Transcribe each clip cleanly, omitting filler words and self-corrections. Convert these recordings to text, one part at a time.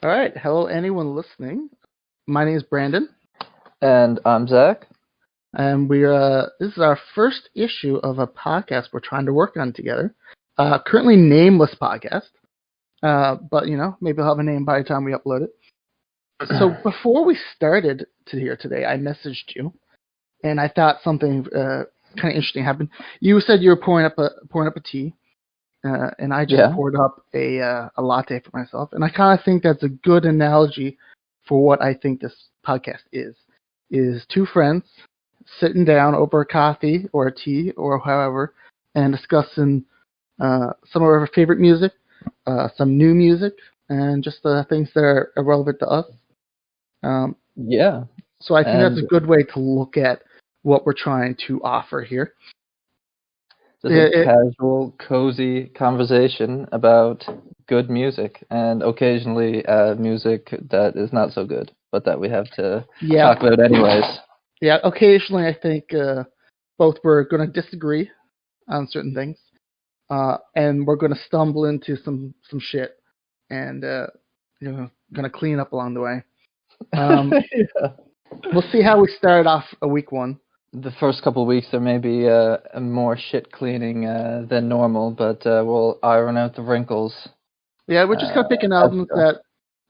All right. Hello, anyone listening. My name is Brandon, And I'm Zach. and this is our first issue of a podcast we're trying to work on together. Currently nameless podcast, but maybe we'll have a name by the time we upload it. So before we started to here today, I messaged you, and I thought something kind of interesting happened. You said you were pouring up a tea, and I just Yeah. poured up a latte for myself, and I kind of think that's a good analogy for what I think this podcast is two friends sitting down over a coffee or a tea or however and discussing some of our favorite music, some new music, and just the things that are relevant to us. Um, Yeah. so I think that's a And good way to look at what we're trying to offer here. just a It, casual, cozy conversation about good music and occasionally music that is not so good, but that we have to yeah, talk about anyways. yeah. Occasionally, I think both we're going to disagree on certain things, and we're going to stumble into some shit, and going to clean up along the way. Yeah. We'll see how we start off a week one. The first couple of weeks there may be more shit cleaning than normal, but we'll iron out the wrinkles Yeah, we're just kind of picking as we albums go.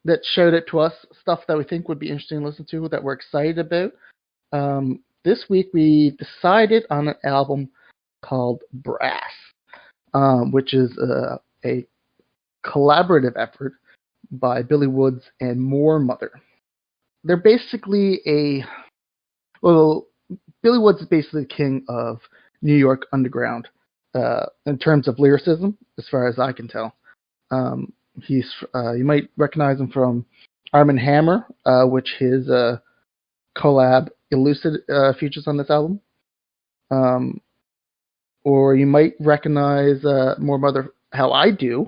that showed it to us, stuff that we think would be interesting to listen to, that we're excited about. This week we decided on an album called Brass, which is a collaborative effort by Billy Woods and Moor Mother. They're basically Billy Woods is basically the king of New York underground in terms of lyricism, as far as I can tell. He's you might recognize him from Arm and Hammer, which his collab Elucid features on this album. Or you might recognize More Mother How I Do,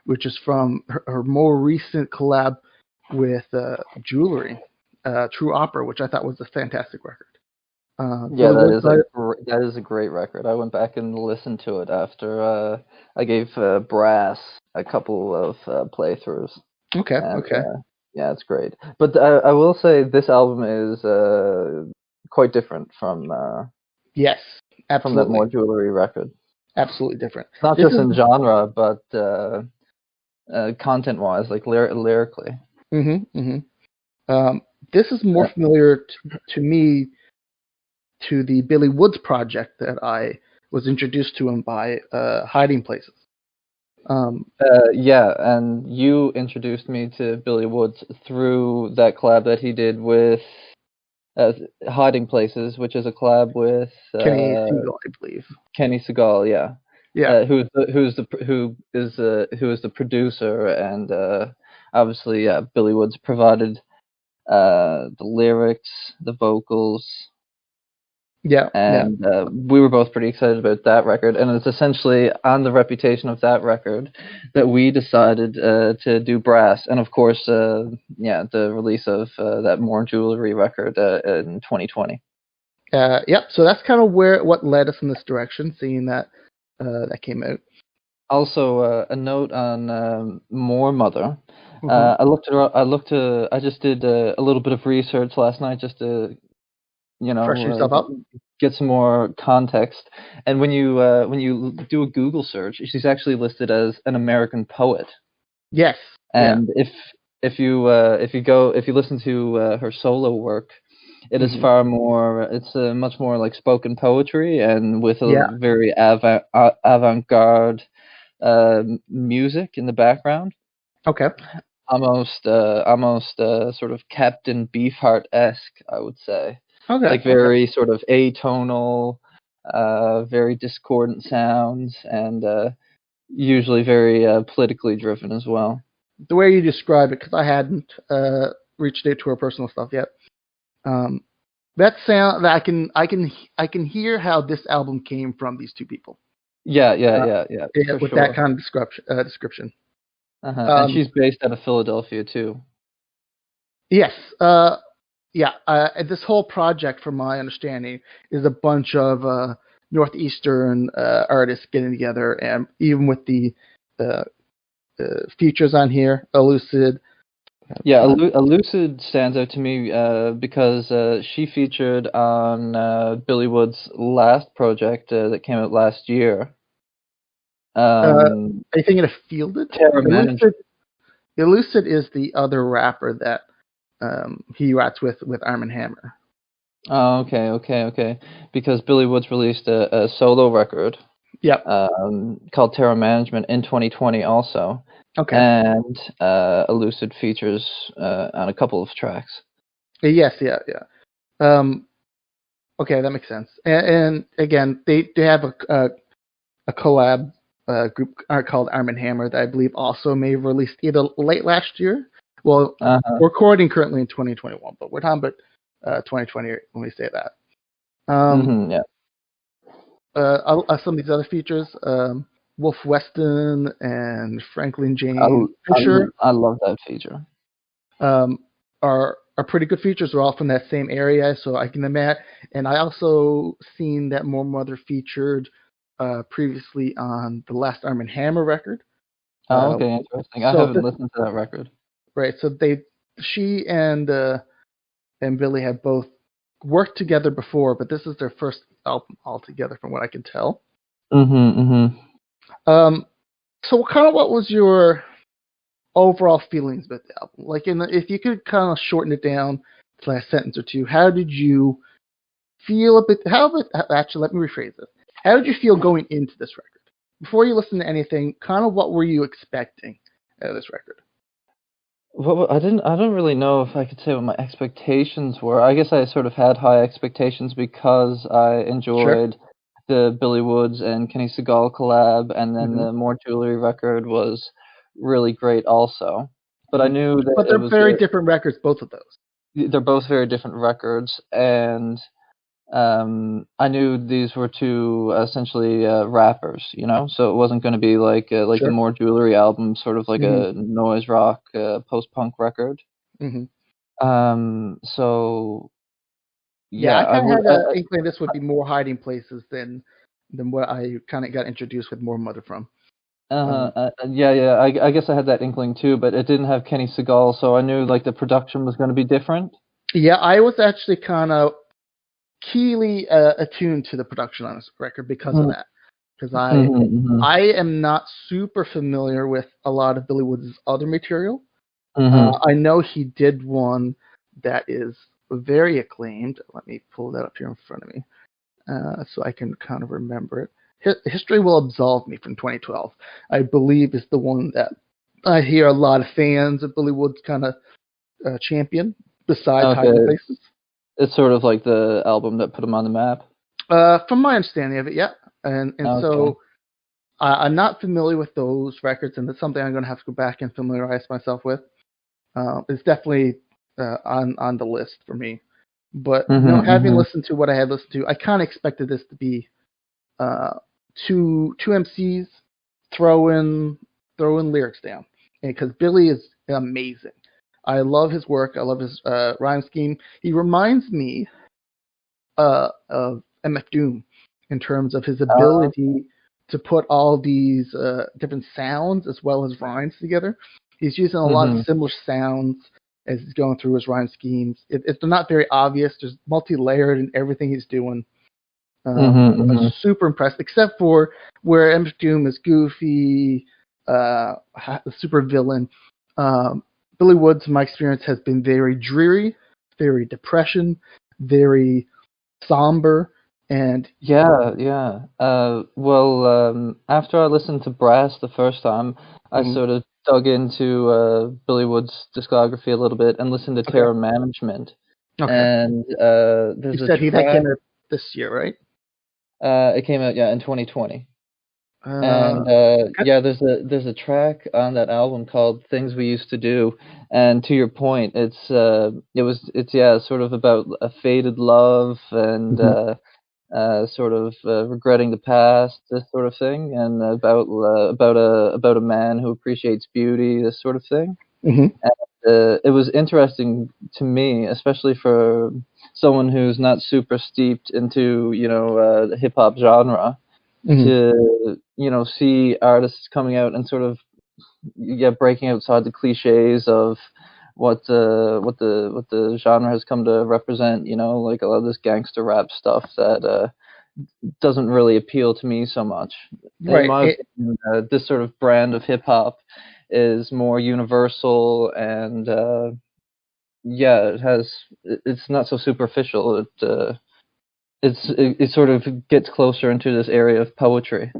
which is from her more recent collab with Jewelry, True Opera, which I thought was a fantastic record. Yeah, Billy Woods, that is a great record. I went back and listened to it after I gave Brass a couple of playthroughs, okay, and okay, yeah, it's great. But I will say this album is quite different yes, from that absolutely, more jewelry record. absolutely different. Not This just is in genre, but content-wise, like lyrically. mm-hmm, mm-hmm. This is more Uh, familiar to me to the Billy Woods project that I was introduced to him by Hiding Places. Um, yeah, and you introduced me to Billy Woods through that collab that he did with uh, Hiding Places, which is a collab with Kenny Siegel, I believe. Kenny Segal, yeah, Yeah, who is the producer, and obviously, yeah, Billy Woods provided the lyrics, the vocals, yeah, yeah. and we were both pretty excited about that record. And it's essentially on the reputation of that record that we decided to do Brass, and of course, yeah, the release of that More Jewelry record in 2020. Yep. So that's kind of what led us in this direction, seeing that that came out. Also, a note on More Mother. Mm-hmm. I just did a little bit of research last night just to, Freshen yourself up. get some more context. And when you do a Google search, she's actually listed as an American poet. Yes. Yeah. And if you listen to her solo work, it is Mm-hmm. far more. It's much more like spoken poetry and with a Yeah. very avant-garde music in the background, Okay. almost sort of Captain Beefheart-esque, I would say, Okay. like Okay. very sort of atonal, very discordant sounds, and usually very politically driven as well. The way you describe it, because I hadn't reached out to her personal stuff yet. Um, that sound that I can hear how this album came from these two people. Yeah, yeah, Uh, yeah, yeah, yeah, for with that sure. kind of description. And Um, she's based out of Philadelphia too. yes. Yeah. This whole project, from my understanding, is a bunch of northeastern artists getting together, and even with the uh, features on here, Elucid, Yeah, Elucid stands out to me because she featured on Billy Wood's last project that came out last year. Are you thinking of Fielded? Terror Management. Elucid is the other rapper that he rats with Arm& Hammer. Oh, okay. Because Billy Woods released a solo record. Yep. Called Terror Management in 2020 also. Okay. And Elucid features on a couple of tracks. Yes, yeah. Okay, that makes sense. And again, they have a collab group called Arm& Hammer that I believe also may have released either late last year. Well, we're recording currently in 2021, but we're talking about 2020 when we say that. Yeah. Some of these other features, Wolf Weston and Franklin James Fisher. I love that feature. Are pretty good features. They're all from that same area, so I can imagine. And I also seen that Moor Mother featured previously on the last Arm & Hammer record. Oh, okay, interesting. I haven't listened to that record. Right, so she and Billy have both worked together before, but this is their first album altogether, from what I can tell. So, what was your overall feelings about the album? Like, if you could kind of shorten it down to a sentence or two, how did you feel about? Actually, let me rephrase this. How did you feel going into this record? Before you listened to anything, kind of what were you expecting out of this record? Well, I don't really know if I could say what my expectations were. I guess I sort of had high expectations because I enjoyed the Billy Woods and Kenny Segal collab, and then the More Jewelry record was really great also. But I knew that But they're very different records, both of those. They're both very different records, and I knew these were two essentially rappers, so it wasn't going to be like the More Jewelry album, sort of like a noise rock post-punk record. So yeah, I kind of had an inkling this would be more hiding places than what I kind of got introduced with Moor Mother from. Yeah. I guess I had that inkling too, but it didn't have Kenny Segal, so I knew like the production was going to be different. Yeah, I was actually kind of keenly attuned to the production on this record because of that. Because I am not super familiar with a lot of Billy Woods' other material. I know he did one that is very acclaimed. Let me pull that up here in front of me so I can kind of remember it. History Will Absolve Me from 2012, I believe, is the one that I hear a lot of fans of Billy Woods kind of champion, besides Hiding Places. It's sort of like the album that put him on the map? From my understanding of it, yeah. And so I'm not familiar with those records, and it's something I'm going to have to go back and familiarize myself with. It's definitely on the list for me. But having listened to what I had listened to, I kind of expected this to be two MCs throwing lyrics down, because Billy is amazing. I love his work. I love his rhyme scheme. He reminds me of MF Doom in terms of his ability to put all these different sounds as well as rhymes together. He's using a lot of similar sounds as he's going through his rhyme schemes. They're not very obvious. There's multi-layered in everything he's doing. I'm super impressed, except for where MF Doom is goofy, super villain. Billy Woods, in my experience, has been very dreary, very depression, very somber, and after I listened to Brass the first time, I sort of dug into Billy Woods' discography a little bit and listened to Terror Management. And there's you said that came out this year, right? It came out in 2020. And there's a track on that album called "Things We Used to Do," and to your point, it's sort of about a faded love and sort of regretting the past, this sort of thing, and about a man who appreciates beauty, this sort of thing. And it was interesting to me, especially for someone who's not super steeped into the hip hop genre, to see artists coming out and sort of breaking outside the cliches of what the genre has come to represent. Like a lot of this gangster rap stuff that doesn't really appeal to me so much. In Right. my opinion, this sort of brand of hip hop is more universal and yeah, it's not so superficial. It sort of gets closer into this area of poetry.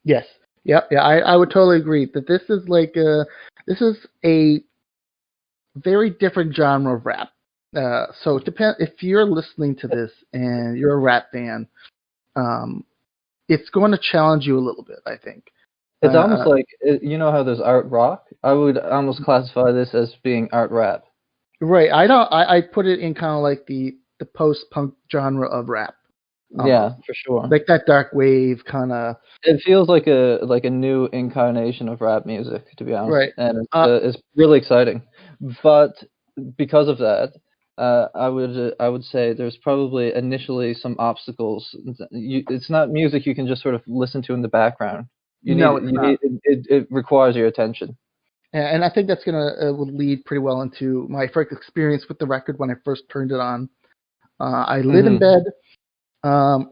Yes. Yep. Yeah. I would totally agree that this is a very different genre of rap. So it depends if you're listening to this and you're a rap fan. Um, it's going to challenge you a little bit, I think. It's almost Uh, like how there's art rock. I would almost classify this as being art rap. right. I don't. I put it in kind of like the post punk genre of rap, almost Yeah, for sure. like that dark wave kind of. It feels like a new incarnation of rap music, to be honest, Right. and Uh, it's really exciting. But because of that, I would say there's probably initially some obstacles. It's not music you can just sort of listen to in the background. no, it's not. It requires your attention. And I think that's gonna would lead pretty well into my first experience with the record when I first turned it on. I lit in Hmm. bed.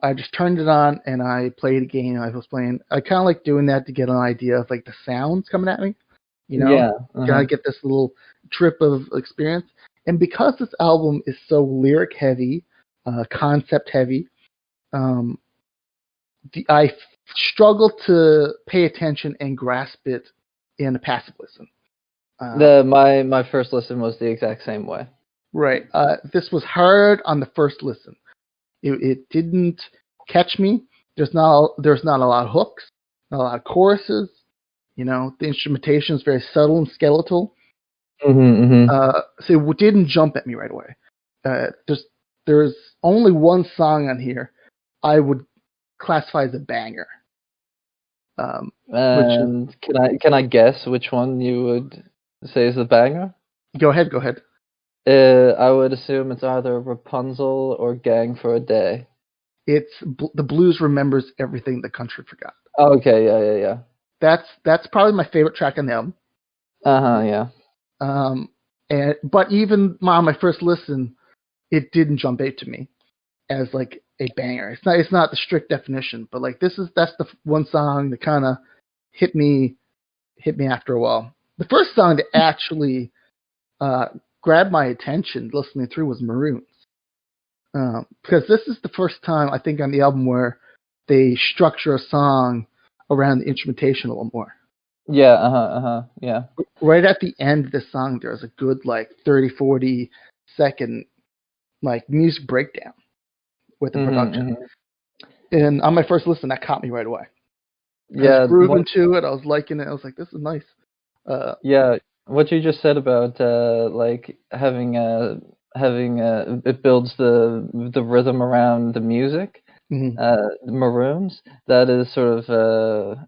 I just turned it on and I played a game. I was playing. I kind of like doing that to get an idea of like the sounds coming at me. You know, Yeah. kind Uh-huh. of get this little trip of experience. And because this album is so lyric heavy, concept heavy, um, I struggle to pay attention and grasp it in a passive listen. My first listen was the exact same way. Right. This was hard on the first listen. It didn't catch me. There's not a lot of hooks, not a lot of choruses. The instrumentation is very subtle and skeletal. Hmm. So it didn't jump at me right away. Uh, there's there's only one song on here I would classify as a banger, which is And can I guess which one you would say is the banger? go ahead. I would assume it's either Rapunzel or Gang for a Day. The blues remembers everything the country forgot. Okay, yeah. That's probably my favorite track on the album. Uh-huh, yeah. Um, but even on my first listen, it didn't jump out to me as like a banger. It's not the strict definition, but like that's the one song that kind of hit me after a while. The first song that actually uh, grabbed my attention listening through was Maroons, because this is the first time I think on the album where they structure a song around the instrumentation a little more. Yeah, yeah. Right at the end of the song, there's a good like 30-40 second like music breakdown with the Mhm, production. mhm. And on my first listen, that caught me right away. I was Yeah, grooving to it. I was liking it. I was like, this is nice. Uh, yeah, what you just said about like having it builds the rhythm around the music. mhm. Maroons, that is sort of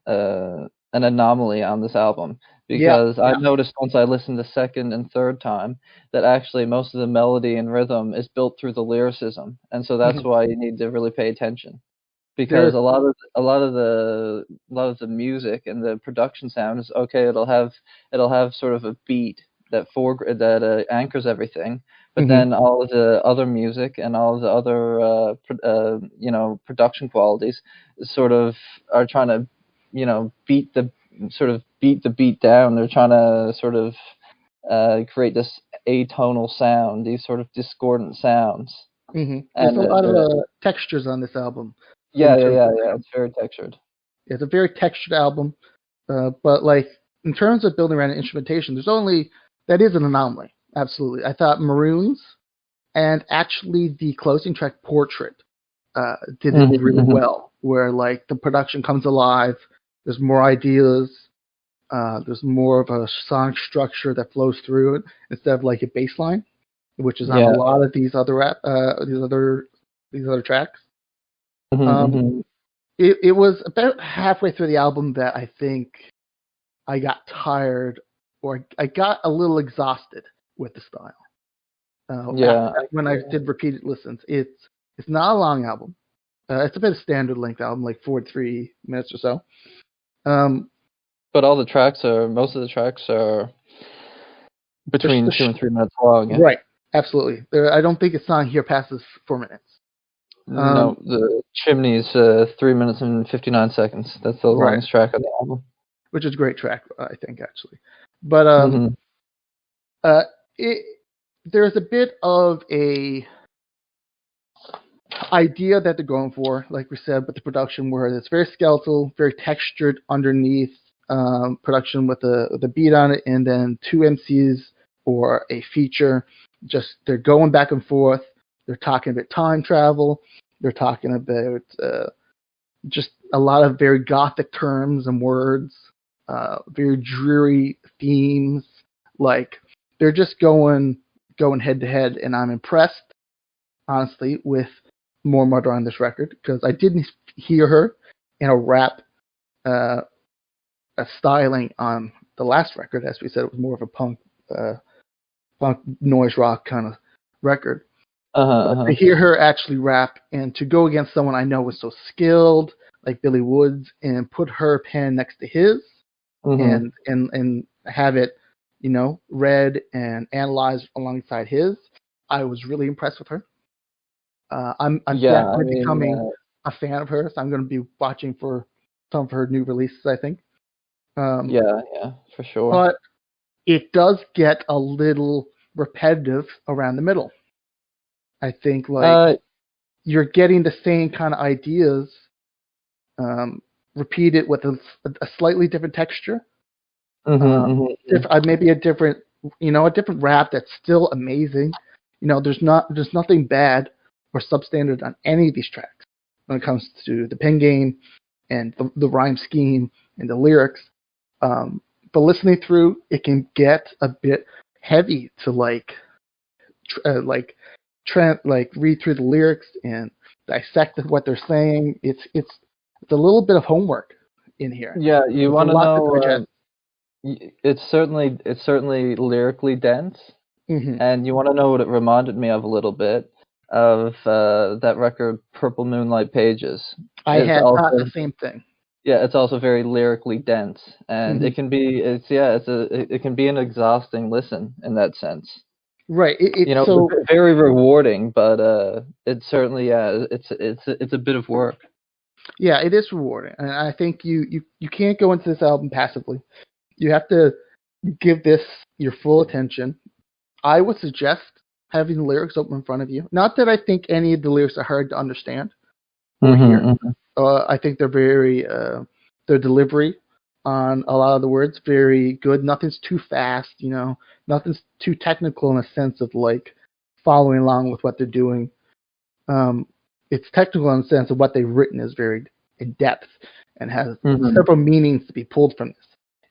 an anomaly on this album Yeah, because I yeah. noticed once I listened the second and third time that actually most of the melody and rhythm is built through the lyricism, and so that's Mhm. why you need to really pay attention because There's a lot of the music and the production sound is okay. It'll have sort of a beat that anchors everything, but mhm, then all of the other music and all of the other production qualities sort of are trying to beat the beat down. They're trying to sort of create this atonal sound, these sort of discordant sounds, mhm. There's a and lot of textures on this album yeah, in yeah, terms yeah, of yeah. sound. It's very textured. It's a very textured album, but like in terms of building around instrumentation, that is an anomaly. Absolutely, I thought Maroons and actually the closing track Portrait did it Mhm, really mhm. well, where like the production comes alive. There's more ideas. There's more of a song structure that flows through it instead of like a bass line, which is on a Yeah. lot of these other these other tracks. Mhm, Um, mhm. it was about halfway through the album that I think I got tired or I got a little exhausted with the style. After Yeah, that, I when I did repeated listens, it's not a long album. It's a bit of standard length album, like 43 minutes or so. Um, but most of the tracks are between 2 and 3 minutes long. Yeah. Right, absolutely. I don't think a song here passes 4 minutes. No, the Chimneys, 3 minutes and 59 seconds. That's the Right. longest track on the album. Which is a great track, I think, actually. But there's a bit of a idea that they're going for, like we said, with the production, where it's very skeletal, very textured underneath production with the beat on it, and then two MCs or a feature. Just they're going back and forth. They're talking about time travel. They're talking about just a lot of very gothic terms and words, very dreary themes. Like they're just going head to head, and I'm impressed, honestly, with Moor Mother on this record, because I didn't hear her in a rap a styling on the last record. As we said, it was more of a punk noise rock kind of record. To hear her actually rap and to go against someone I know was so skilled, like Billy Woods, and put her pen next to his, and have it, read and analyzed alongside his, I was really impressed with her. I'm definitely becoming a fan of hers. I'm going to be watching for some of her new releases, I think. Yeah, for sure. But it does get a little repetitive around the middle. I think you're getting the same kind of ideas repeated with a slightly different texture. Maybe a different rap that's still amazing. There's nothing bad or substandard on any of these tracks when it comes to the pen game and the rhyme scheme and the lyrics. But listening through, it can get a bit heavy to read through the lyrics and dissect what they're saying. It's a little bit of homework in here. Yeah, you want to know. It's certainly lyrically dense, and you want to know what it reminded me of a little bit of that record, Purple Moonlight Pages. I had thought the same thing. Yeah, it's also very lyrically dense, and it can be it can be an exhausting listen in that sense. Right. It's very rewarding, but it's certainly it's a bit of work. Yeah, it is rewarding, and I think you can't go into this album passively. You have to give this your full attention. I would suggest having the lyrics open in front of you. Not that I think any of the lyrics are hard to understand or hear. I think they're very their delivery on a lot of the words very good. Nothing's too fast, nothing's too technical in a sense of following along with what they're doing. It's technical in the sense of what they've written is very in depth and has several meanings to be pulled from this.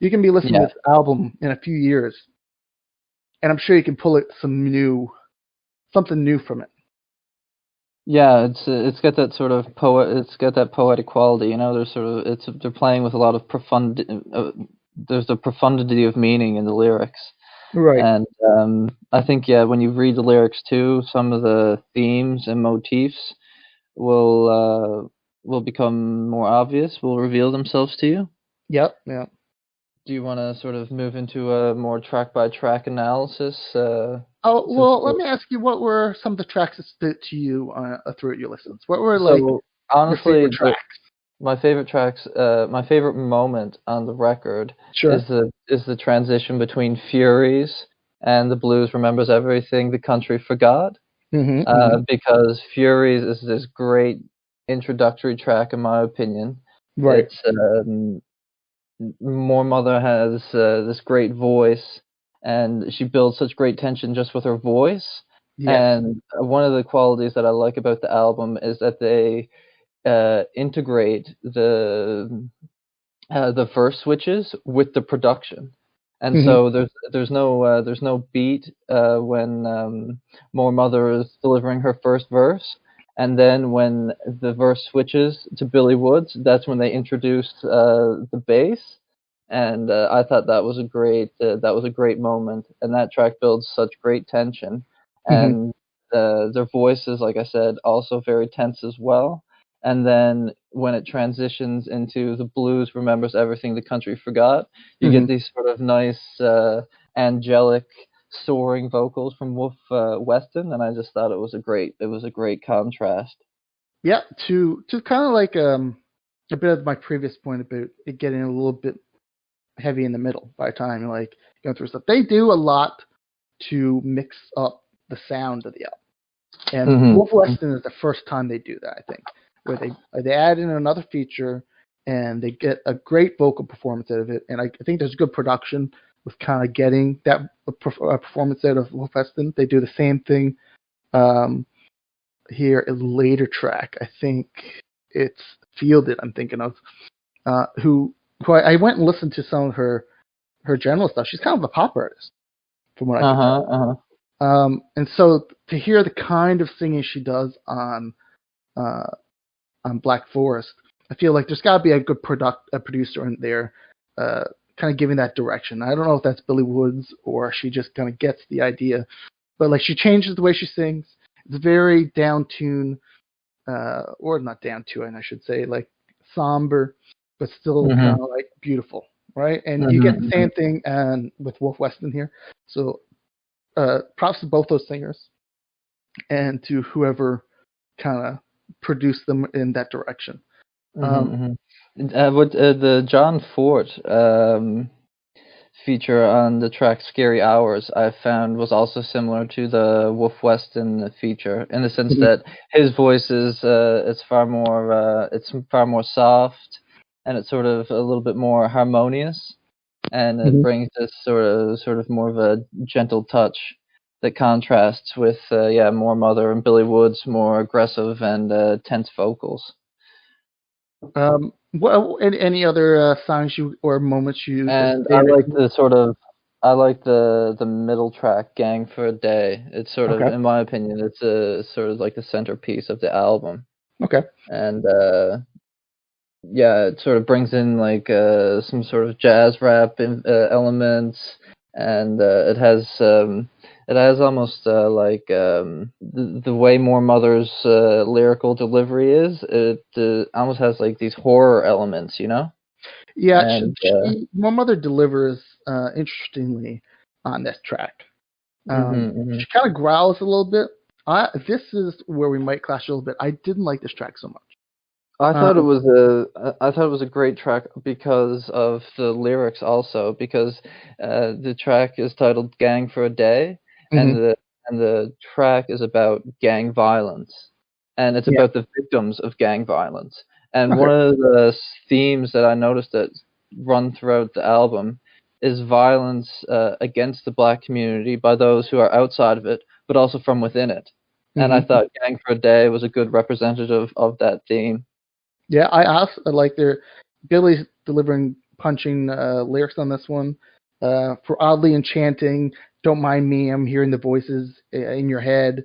You can be listening to this album in a few years, and I'm sure you can pull something new from it. Yeah, it's got that sort of it's got that poetic quality. There's they're playing with a lot of there's a profundity of meaning in the lyrics. Right. And I think when you read the lyrics too, some of the themes and motifs will become more obvious, will reveal themselves to you. Yep. Yeah. Do you want to sort of move into a more track-by-track analysis? Let me ask you, what were some of the tracks that stood to you throughout your listens? What were honestly, your favorite tracks? My favorite tracks, my favorite moment on the record is the transition between Furies and the Blues Remembers Everything the Country Forgot. Because Furies is this great introductory track, in my opinion. Right. It's Moor Mother has this great voice, and she builds such great tension just with her voice. Yes. And one of the qualities that I like about the album is that they integrate the verse switches with the production, and so there's no beat when Moor Mother is delivering her first verse. And then when the verse switches to Billy Woods, that's when they introduced the bass, and I thought that was a great moment. And that track builds such great tension, and their voices, like I said, also very tense as well. And then when it transitions into the Blues Remembers Everything the Country Forgot, you get these sort of nice angelic soaring vocals from Wolf Weston, and I just thought it was a great contrast. Yeah, to kind of like a bit of my previous point about it getting a little bit heavy in the middle by the time you're like going through stuff. They do a lot to mix up the sound of the album. And Wolf Weston is the first time they do that, I think, where they add in another feature and they get a great vocal performance out of it. And I think there's good production with kind of getting that performance out of Wolf Weston. They do the same thing here in the later track. I think it's Fielded, I'm thinking of, who I went and listened to some of her general stuff. She's kind of a pop artist, from what I can tell. And so to hear the kind of singing she does on Black Forest, I feel like there's got to be a good producer in there, kind of giving that direction. I don't know if that's Billy Woods or she just kind of gets the idea, but like she changes the way she sings. It's very down tune, or not down tune, I should say, like somber, but still kind of like beautiful, right? And you get the same thing with Wolf Weston here. So props to both those singers and to whoever kind of produced them in that direction. The John Fort feature on the track "Scary Hours" I found was also similar to the Wolf Weston feature in the sense that his voice is it's far more soft, and it's sort of a little bit more harmonious, and it brings this sort of more of a gentle touch that contrasts with Moor Mother and Billy Woods' more aggressive and tense vocals. Well, any other songs or moments you? And I like the middle track, "Gang for a Day." It's sort of, in my opinion, it's a sort of like the centerpiece of the album. Okay. And it sort of brings in like some sort of jazz rap elements, and it has almost like the way Moor Mother's lyrical delivery is. It almost has like these horror elements, you know? Yeah, Moor Mother delivers interestingly on this track. She kind of growls a little bit. This is where we might clash a little bit. I didn't like this track so much. I thought it was a great track because of the lyrics also, because the track is titled "Gang for a Day," and the track is about gang violence, and it's about the victims of gang violence. And one of the themes that I noticed that run throughout the album is violence against the Black community by those who are outside of it, but also from within it. And I thought "Gang for a Day" was a good representative of that theme. Yeah, I also like Billy's delivering punching lyrics on this one. For oddly enchanting, don't mind me, I'm hearing the voices in your head,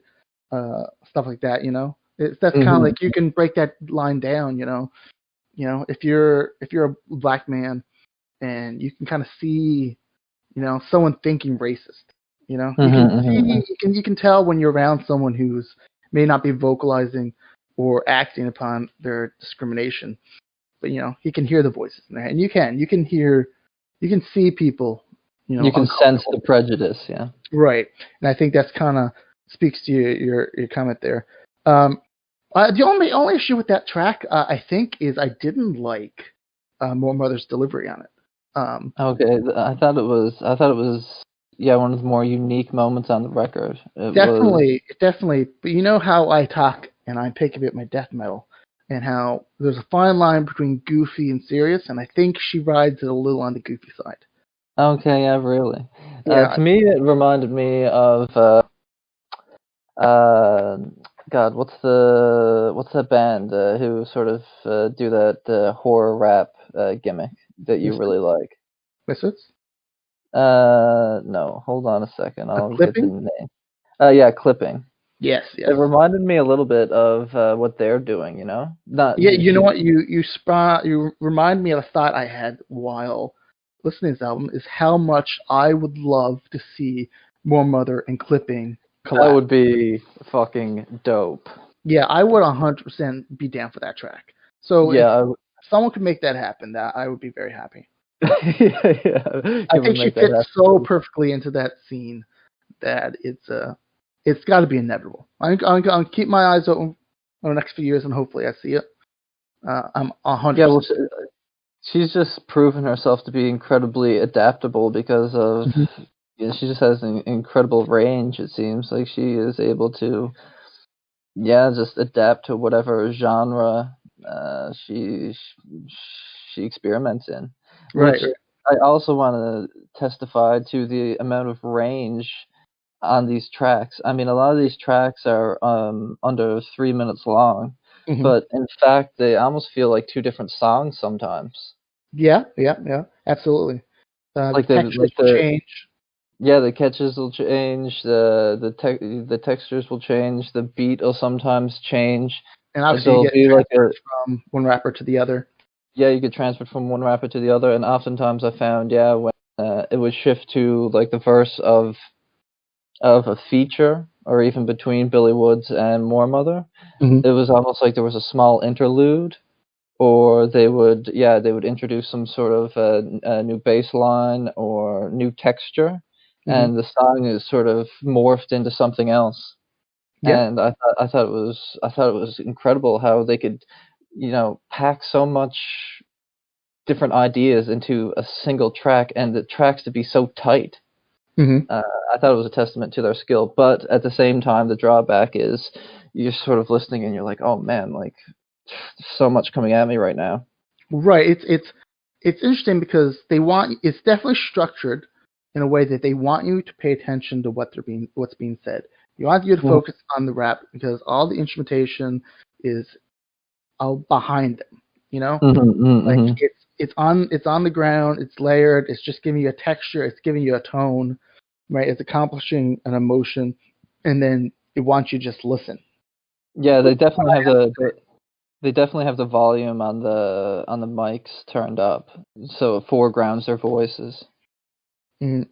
stuff like that. You know, that's kind of like you can break that line down. You know, if you're a black man and you can kind of see, someone thinking racist. You know, you can tell when you're around someone who's may not be vocalizing or acting upon their discrimination, but he can hear the voices in there, and you can see people, you can sense the prejudice, yeah, right. And I think that's kind of speaks to your comment there. The only issue with that track, I think, is I didn't like Moor Mother's delivery on it. Okay, I thought it was one of the more unique moments on the record. Definitely. But you know how I talk and I pick about my death metal, and how there's a fine line between goofy and serious, and I think she rides it a little on the goofy side. Okay, yeah, really. Yeah. To me, it reminded me of God, what's that band who sort of do that horror rap gimmick that you really like? Misfits? No, hold on a second. I'll get the name. Yeah, Clipping. Yes. It reminded me a little bit of what they're doing, you know? You know what? You remind me of a thought I had while listening to this album, is how much I would love to see Moor Mother and Clipping collab. That would be fucking dope. Yeah, I would 100% be down for that track. So if someone could make that happen, that I would be very happy. I think she fits so perfectly into that scene. that it's got to be inevitable. I'm keep my eyes open for the next few years, and hopefully I see it. I'm 100%. Yeah, well, she's just proven herself to be incredibly adaptable because of she just has an incredible range. It seems like she is able to just adapt to whatever genre she experiments in. Right. Which I also want to testify to the amount of range on these tracks. I mean, a lot of these tracks are under 3 minutes long, but in fact, they almost feel like two different songs sometimes. Yeah, absolutely. Like The textures will change. Yeah, the catches will change. The textures will change. The beat will sometimes change. And obviously, you There'll get be like from one rapper to the other. Yeah, you get transferred from one rapper to the other, and oftentimes I found when it would shift to like the verse of a feature, or even between Billy Woods and Moor Mother, it was almost like there was a small interlude, or they would introduce some sort of a new bass line or new texture, and the song is sort of morphed into something else. Yeah. And I thought it was incredible how they could, pack so much different ideas into a single track, and the tracks to be so tight. I thought it was a testament to their skill, but at the same time, the drawback is you're sort of listening and you're like, oh man, like so much coming at me right now. Right. It's interesting because it's definitely structured in a way that they want you to pay attention to what's being said. You want you to focus on the rap because all the instrumentation is all behind them. Like it's on the ground. It's layered. It's just giving you a texture. It's giving you a tone. Right. It's accomplishing an emotion, and then it wants you to just listen. Yeah, they definitely have the volume on the mics turned up, so it foregrounds their voices. And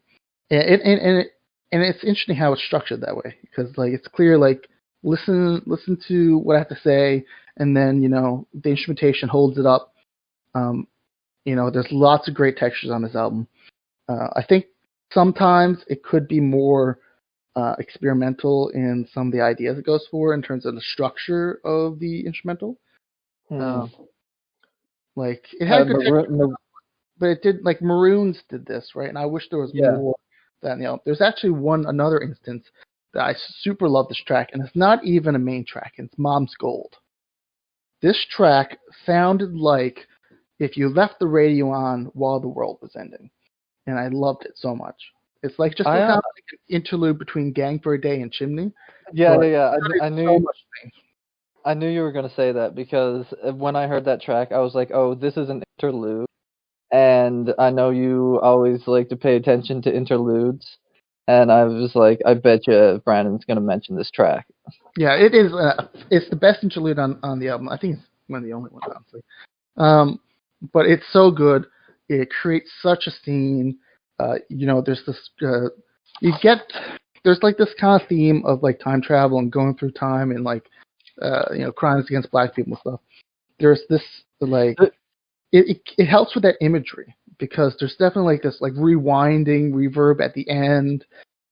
it's interesting how it's structured that way because like it's clear like listen to what I have to say, and then the instrumentation holds it up. There's lots of great textures on this album. I think sometimes it could be more experimental in some of the ideas it goes for in terms of the structure of the instrumental. Like it had good texture, but it did like Maroons did this, right? And I wish there was more than There's actually another instance that I super love this track, and it's not even a main track. It's Mom's Gold. This track sounded like if you left the radio on while the world was ending, and I loved it so much. It's like just kind of like an interlude between Gang for a Day and Chimney. Yeah. I knew. I knew you were going to say that because when I heard that track, I was like, oh, this is an interlude. And I know you always like to pay attention to interludes. And I was like, I bet you Brandon's going to mention this track. Yeah, it is. It's the best interlude on the album. I think it's one of the only ones, honestly. But it's so good. It creates such a scene. There's this. There's like this kind of theme of like time travel and going through time and like crimes against black people and stuff. There's this like it helps with that imagery because there's definitely like this like rewinding reverb at the end,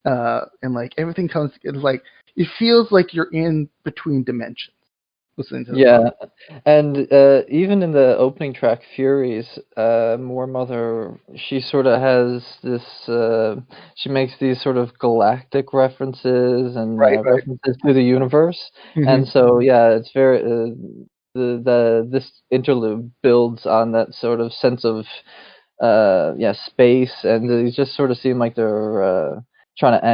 and like everything comes together. Like it feels like you're in between dimensions listening to the song. And even in the opening track, Furies, Moor Mother, she sort of has this. She makes these sort of galactic references and references to the universe, and so it's very. This interlude builds on that sort of sense of space, and they just sort of seem like they're trying to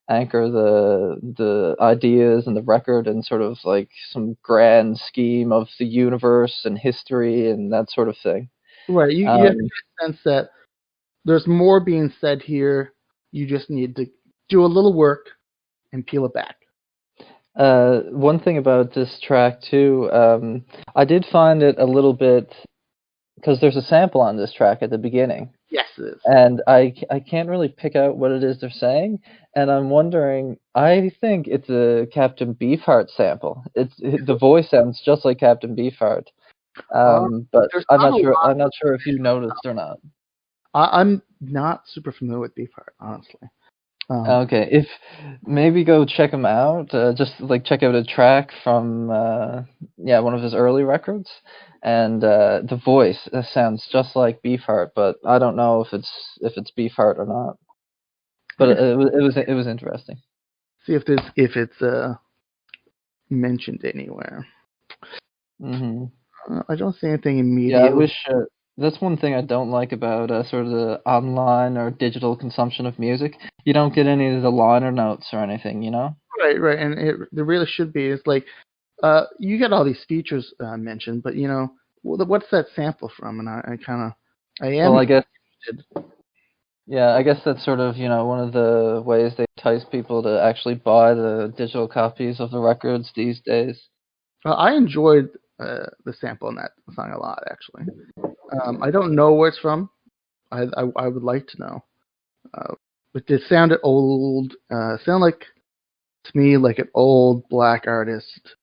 anchor the ideas and the record and sort of like some grand scheme of the universe and history and that sort of thing. Right. You have a sense that there's more being said here. You just need to do a little work and peel it back. One thing about this track too, I did find it a little bit, because there's a sample on this track at the beginning. Yes, it is. And I can't really pick out what it is they're saying, and I'm wondering. I think it's a Captain Beefheart sample. The voice sounds just like Captain Beefheart, but I'm not sure. I'm not sure if you noticed or not. I'm not super familiar with Beefheart, honestly. Okay, if maybe go check him out. Just like check out a track from one of his early records, and the voice sounds just like Beefheart, but I don't know if it's Beefheart or not. But it was interesting. See if it's mentioned anywhere. Hmm. I don't see anything Yeah, I immediately. wish. That's one thing I don't like about sort of the online or digital consumption of music. You don't get any of the liner notes or anything, you know? Right, right, and there really should be. It's like you get all these features mentioned, but what's that sample from? And I kind of I Well, am I guess. interested. Yeah, I guess that's sort of, one of the ways they entice people to actually buy the digital copies of the records these days. I enjoyed the sample in that song a lot, actually. I don't know where it's from. I would like to know. But it sounded old. Sound like to me like an old black artist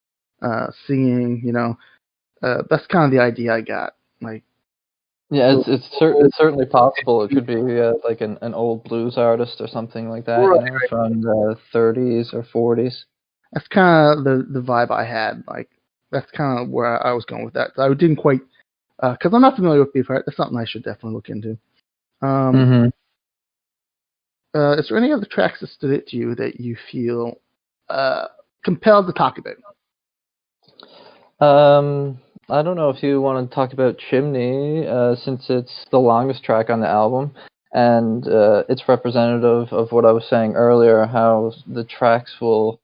singing. That's kind of the idea I got. Like, Yeah, so it's certainly possible. It could be like an old blues artist or something like that, right. from the 30s or 40s. That's kind of the vibe I had. Like, that's kind of where I was going with that. So I didn't quite because I'm not familiar with Beefheart. That's something I should definitely look into. Um, Hmm. is there any other tracks that stood out to you that you feel compelled to talk about? I don't know if you want to talk about Chimney, since it's the longest track on the album, and it's representative of what I was saying earlier, how the tracks will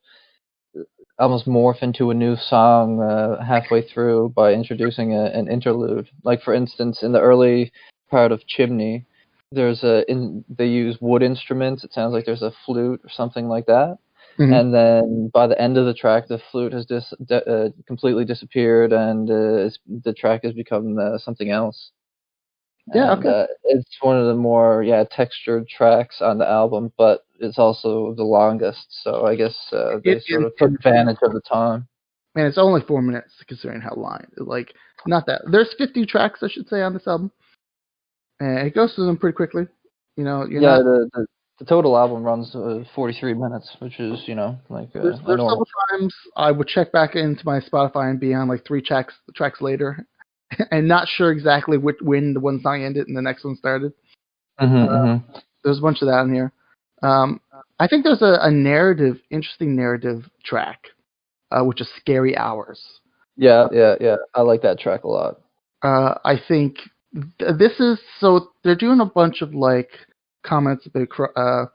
almost morph into a new song halfway through by introducing an interlude. Like for instance, in the early part of Chimney, they use wood instruments. It sounds like there's a flute or something like that. Hmm. And then by the end of the track, the flute has completely disappeared, and the track has become something else. Yeah. And Okay. it's one of the more textured tracks on the album, but it's also the longest. So I guess they sort of took advantage of the time. Man, it's only 4 minutes considering how long. Like, not that there's 50 tracks I should say on this album, and it goes through them pretty quickly. You're Yeah, not. the total album runs 43 minutes, which is like a There's normal. several times I would check back into my Spotify and be on like three tracks later, and not sure exactly when the one song ended and the next one started. Hmm. There's a bunch of that in here. Um, I think there's interesting narrative track, which is "Scary Hours." Yeah, yeah. I like that track a lot. I think this is so they're doing a bunch of like comments about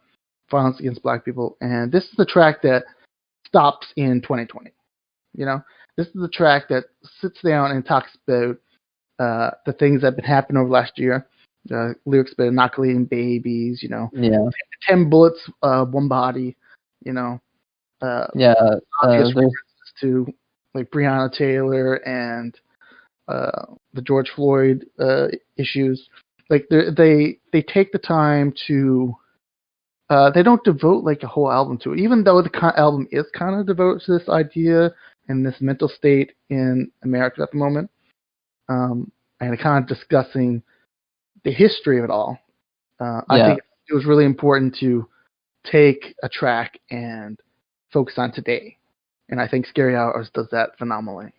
violence against Black people, and this is the track that stops in 2020. This is the track that sits down and talks about the things that have been happening over last year. Lyrics about inoculating babies, Yeah, 10 bullets, one body, you know, uh, yeah. obvious There's references to like Breonna Taylor and the George Floyd issues. Like they take the time to they don't devote like a whole album to it, even though the album is kind of devoted to this idea and this mental state in America at the moment, and kind of discussing the history of it all. I yeah. think it was really important to take a track and focus on today, and I think Scary Hours does that phenomenally.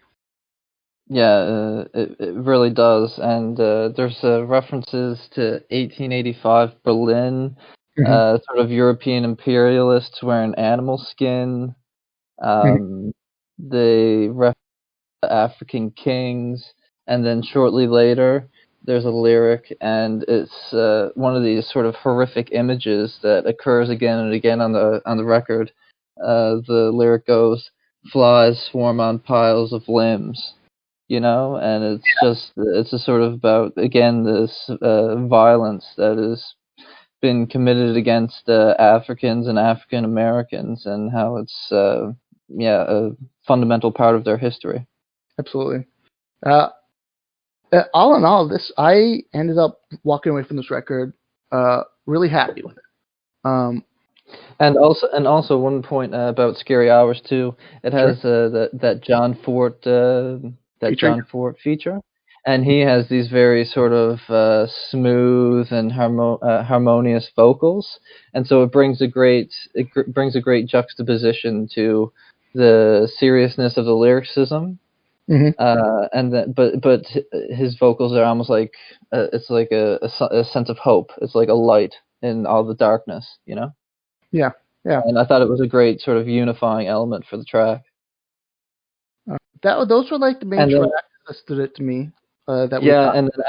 Yeah, it really does, and there's references to 1885 Berlin, Hmm. sort of European imperialists wearing animal skin. Hmm. Um, they reference the African kings, and then shortly later, there's a lyric, and it's one of these sort of horrific images that occurs again and again on the record. The lyric goes, "Flies swarm on piles of limbs." And it's just sort of about again this violence that has been committed against Africans and African Americans, and how it's a fundamental part of their history. Absolutely. Uh, all in all, this I ended up walking away from this record really happy with it. Um, And also one point about Scary Hours too. It sure. has that John Fort Featuring. John Fort feature, and he has these very sort of smooth and harmonious vocals, and so it brings a great juxtaposition to the seriousness of the lyricism. Mm-hmm. And then, but his vocals are almost like it's like a sense of hope. It's like a light in all the darkness, you know. Yeah, yeah. And I thought it was a great sort of unifying element for the track. Those were like the main And then, tracks that stood out to me. That we yeah, thought. and then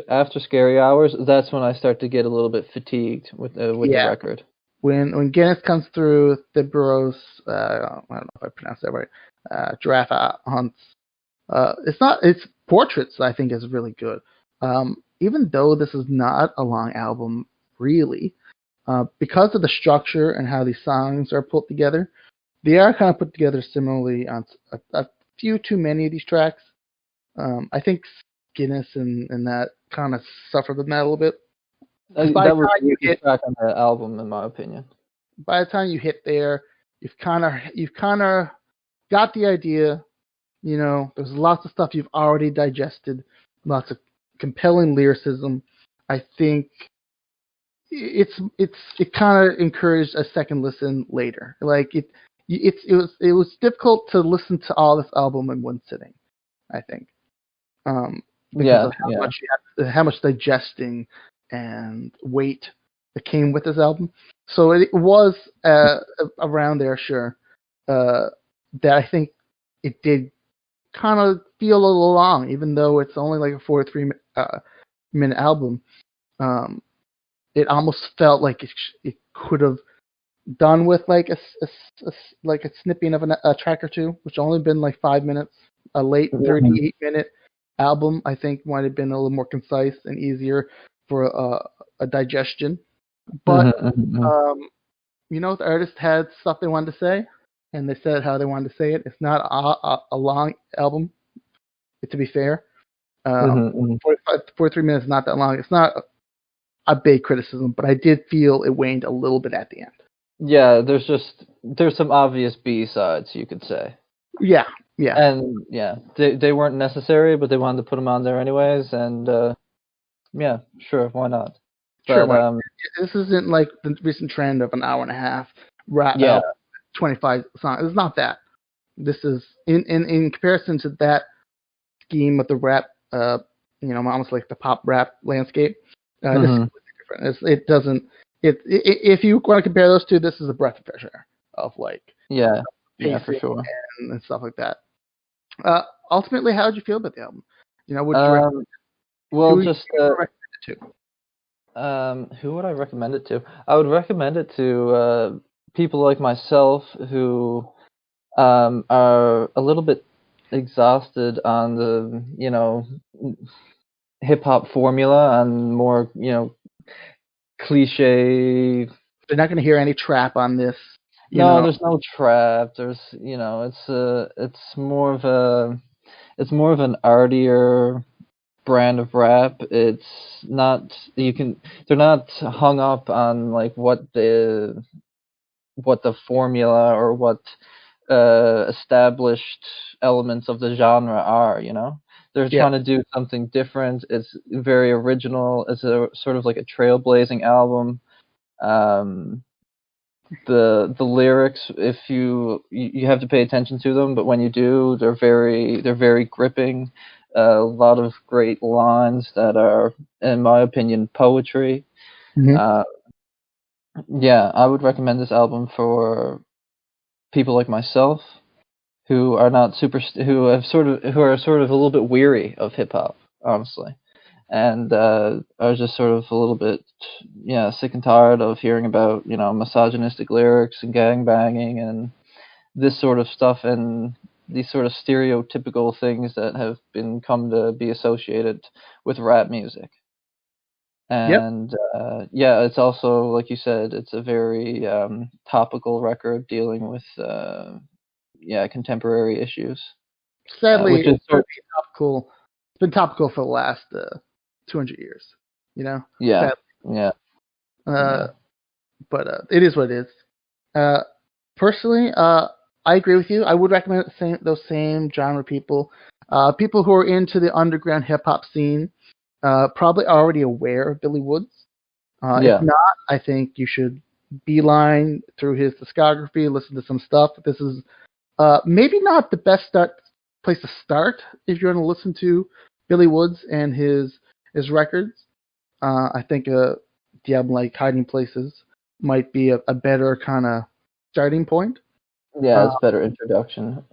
after Scary Hours, that's when I start to get a little bit fatigued with the Yeah. record. When Guinness comes through, Thibodeau's, I don't know if I pronounced that right. Giraffe hunts. It's Portraits. I think is really good. Even though this is not a long album, really, because of the structure and how these songs are put together, they are kind of put together similarly on a few too many of these tracks. I think Guinness and that kind of suffered from that a little bit. 'Cause That was the weakest track on the album, in my opinion. by the time you hit there, you've kind of got the idea. You know, there's lots of stuff you've already digested, lots of compelling lyricism. I think it kind of encouraged a second listen later. Like it was difficult to listen to all this album in one sitting. I think because of how much digesting and weight that came with this album. So it was around there, sure. That I think it did kind of feel a little long, even though it's only like a 43-minute album. It almost felt like it could have done with like like a snipping of a track or two, which only been like 5 minutes. A late 38-minute album, I think, might have been a little more concise and easier for a digestion. But you know, the artist had stuff they wanted to say, and they said how they wanted to say it. It's not a long album, to be fair. 43 minutes is not that long. It's not a big criticism, but I did feel it waned a little bit at the end. Yeah, there's some obvious B-sides, you could say. Yeah, yeah. And yeah, they weren't necessary, but they wanted to put them on there anyways, and yeah, sure, why not? Sure, But this isn't like the recent trend of an hour and a half rap yeah, 25 songs. It's not that. This is in comparison to that scheme of the rap, you know, almost like the pop rap landscape. This is completely different. It doesn't. If you want to compare those two, this is a breath of fresh air of like yeah, for pacing sure. and stuff like that. Ultimately, how did you feel about the album? You know, Well, who just would you recommend it to? who would I recommend it to? I would recommend it to people like myself who are a little bit exhausted on the, you know, hip hop formula and more, you know, cliche. They're not going to hear any trap on this. No, there's no trap. There's, you know, it's more of an artier brand of rap. It's not they're not hung up on like what the formula or what established elements of the genre are, you know. They're trying to do something different. It's very original. It's a sort of like a trailblazing album. The lyrics, if you have to pay attention to them, but when you do, they're very gripping. A lot of great lines that are, in my opinion, poetry. Yeah, I would recommend this album for people like myself who are not who are sort of a little bit weary of hip hop, honestly, and are just sort of a little bit sick and tired of hearing about, you know, misogynistic lyrics and gang banging and this sort of stuff and these sort of stereotypical things that have come to be associated with rap music. And it's also, like you said, it's a very topical record dealing with contemporary issues. Sadly, which is topical. It's been topical for the last 200 years. You know. Yeah. Sadly. Yeah. But it is what it is. Personally, I agree with you. I would recommend those same genre people. People who are into the underground hip hop scene probably already aware of Billy Woods. If Yeah. not, I think you should beeline through his discography, listen to some stuff. This is maybe not the best place to start if you're going to listen to Billy Woods and his records. I think the album like Hiding Places might be a better kind of starting point. Yeah, Uh, it's better introduction.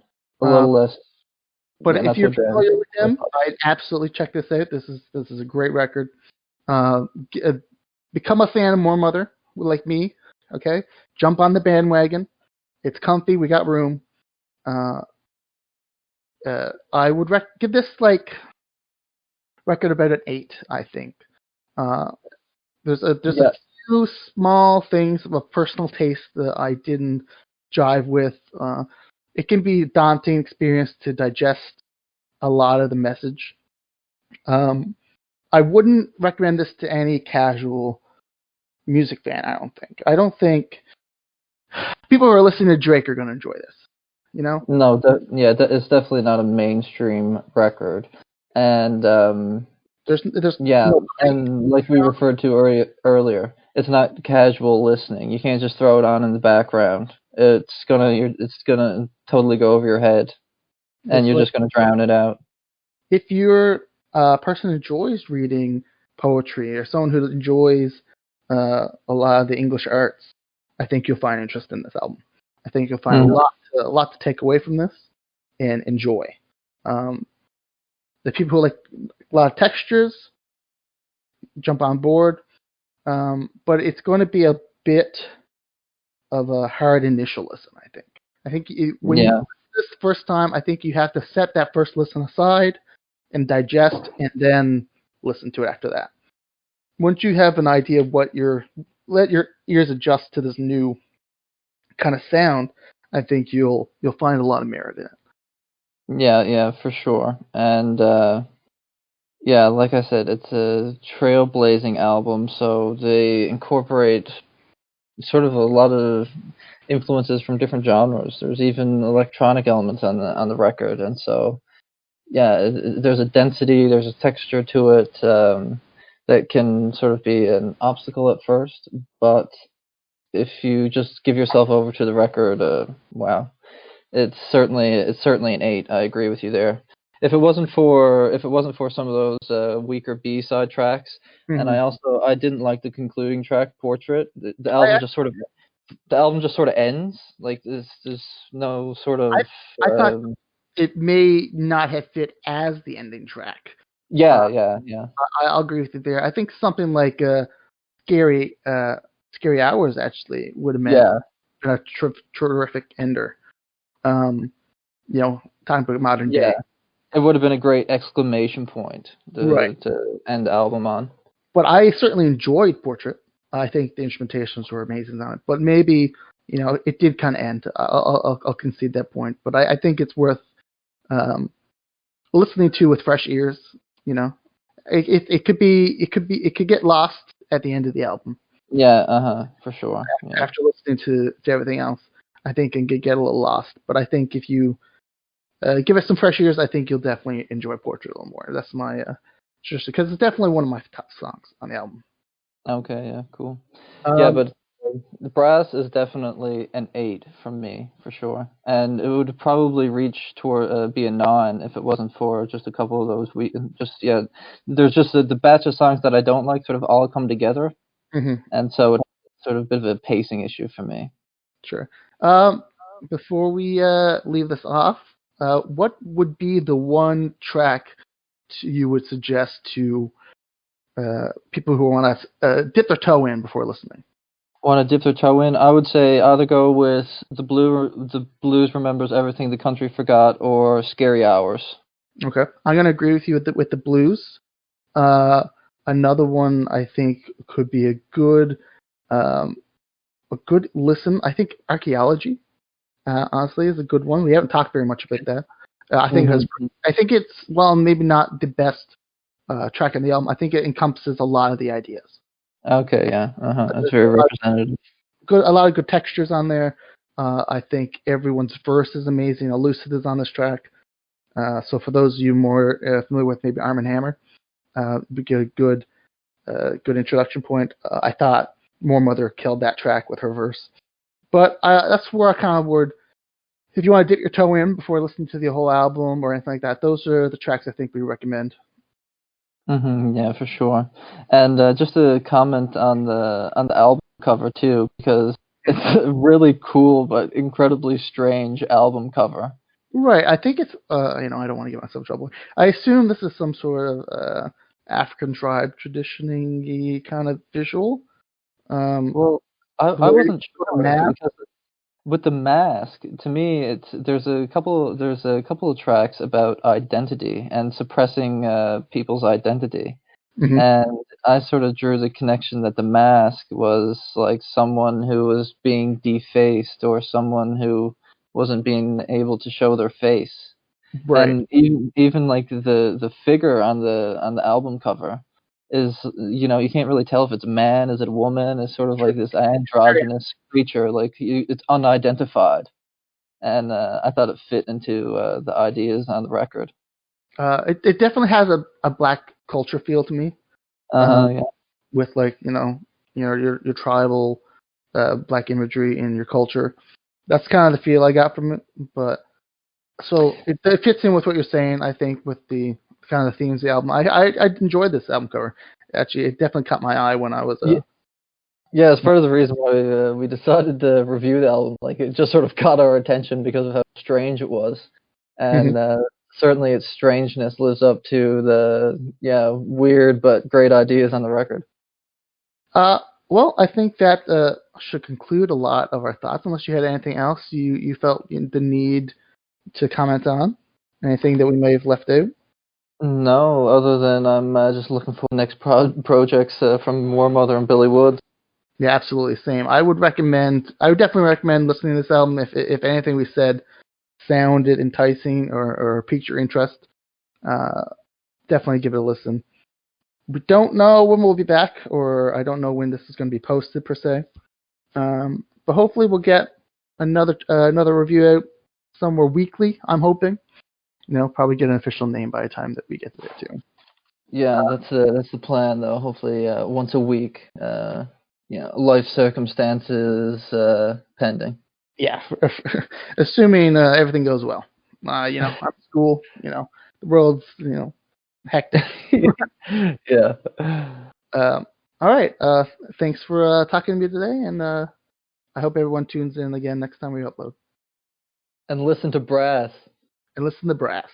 A uh, little less. but Yeah, if not you're so bad. familiar with him, I'd absolutely check this out. This is a great record. Uh, Become a fan of More Mother like me. Okay, jump on the bandwagon. It's comfy. We got room. Uh, I would give this like record about an 8. I think. Uh, there's a Yeah. few small things of a personal taste that I didn't jive with. It can be a daunting experience to digest a lot of the message. Um, I wouldn't recommend this to any casual music fan. I don't think. I don't think people who are listening to Drake are going to enjoy this. You know? No, it's definitely not a mainstream record, and There's yeah, no and like we referred to earlier, it's not casual listening. You can't just throw it on in the background. It's gonna totally go over your head, and it's you're like just gonna drown it out. if you're a person who enjoys reading poetry or someone who enjoys a lot of the English arts, I think you'll find interest in this album. I think you'll find Mhm. a lot to take away from this and enjoy. Um, the people who like a lot of textures jump on board, but it's going to be a bit of a hard initial listen. I think when you Yeah, this the first time, I think you have to set that first listen aside and digest, and then listen to it after that. Once you have an idea of let your ears adjust to this new kind of sound, I think you'll find a lot of merit in it. yeah, for sure. And yeah, like I said, it's a trailblazing album, so they incorporate sort of a lot of influences from different genres. There's even electronic elements on the record, and so yeah, there's a density, there's a texture to it that can sort of be an obstacle at first, but if you just give yourself over to the record, wow, it's certainly an 8. I agree with you there. If it wasn't for some of those weaker B side tracks, and Mm-hmm. I didn't like the concluding track, Portrait. The I album just sort of ends. Like there's no sort I of I thought um, it may not have fit as the ending track. Uh, yeah. I'll agree with you there. I think something like scary scary hours actually would have been Yeah, a terrific ender. Um, talking about modern yeah. day. It would have been a great exclamation point Right. to end the album on. But I certainly enjoyed Portrait. I think the instrumentations were amazing on it. But maybe, it did kind of end. I'll concede that point. But I think it's worth um, listening to with fresh ears. You know, it could get lost at the end of the album Yeah, for sure. Yeah. after listening to everything else. I think it could get a little lost. But I think if you give it some fresh ears, I think you'll definitely enjoy Portrait a little more. That's my just because it's definitely one of my top songs on the album. Okay, yeah, cool. Yeah, Um, but the Brass is definitely an 8 from me for sure, and it would probably reach toward be a 9 if it wasn't for just a couple of those just yeah. There's just the batch of songs that I don't like sort of all come together, mhm, and so it's sort of a bit of a pacing issue for me. sure. Before we leave this off, what would be the one track you would suggest to people who want to dip their toe in before listening? Want to dip their toe in? I would say either go with the blues remembers everything the country forgot, or Scary Hours. Okay, I'm gonna agree with you with the blues. Uh, Another one I think could be um, a good listen. I think Archaeology, honestly, is a good one. We haven't talked very much about that. Hmm. I think it's maybe not the best track on the album. I think it encompasses a lot of the ideas. Okay, yeah, it's There's very representative. a lot of good textures on there. I think everyone's verse is amazing. Elucid is on this track. So for those of you more familiar with maybe Arm & Hammer, we get a good introduction point. I thought Moor Mother killed that track with her verse. But that's where I kind of would, if you want to dip your toe in before listening to the whole album or anything like that, those are the tracks I think we recommend. Yeah, for sure. And just to comment on the album cover too, because it's a really cool but incredibly strange album cover. Right. I think it's I don't want to get myself in trouble. I assume this is some sort of African tribe traditioning kind of visual. Well, I wasn't sure because with the mask, to me, there's a couple of tracks about identity and suppressing people's identity, Mm-hmm. and I sort of drew the connection that the mask was like someone who was being defaced or someone who wasn't being able to show their face, Right. and even like the figure on the album cover is, you can't really tell if it's a man, is it a woman, it's sort of like this androgynous creature, like it's unidentified, and I thought it fit into the ideas on the record. It definitely has a black culture feel to me. Yeah. With like your tribal black imagery in your culture. That's kind of the feel I got from it. But so it fits in with what you're saying. I think with the kind of the themes of the album. I enjoyed this album cover. Actually, it definitely caught my eye when I was. Yeah, it's part of the reason why we decided to review the album. Like, it just sort of caught our attention because of how strange it was, and certainly its strangeness lives up to the weird but great ideas on the record. Well, I think that should conclude a lot of our thoughts. Unless you had anything else you felt the need to comment on, anything that we may have left out. No, other than I'm just looking for the next projects from Moor Mother and Billy Woods. Yeah, absolutely, same. I would definitely recommend listening to this album if anything we said sounded enticing or piqued your interest. Definitely give it a listen. We don't know when we'll be back, or I don't know when this is going to be posted per se. But hopefully we'll get another review out somewhere weekly. I'm hoping. Probably get an official name by the time that we get there too. Yeah, that's the plan though. Hopefully once a week. Life circumstances pending. Yeah, assuming everything goes well. I'm at school. The world's hectic. Yeah. All right. Thanks for talking to me today, and I hope everyone tunes in again next time we upload. And listen to Brass. And listen to Brass.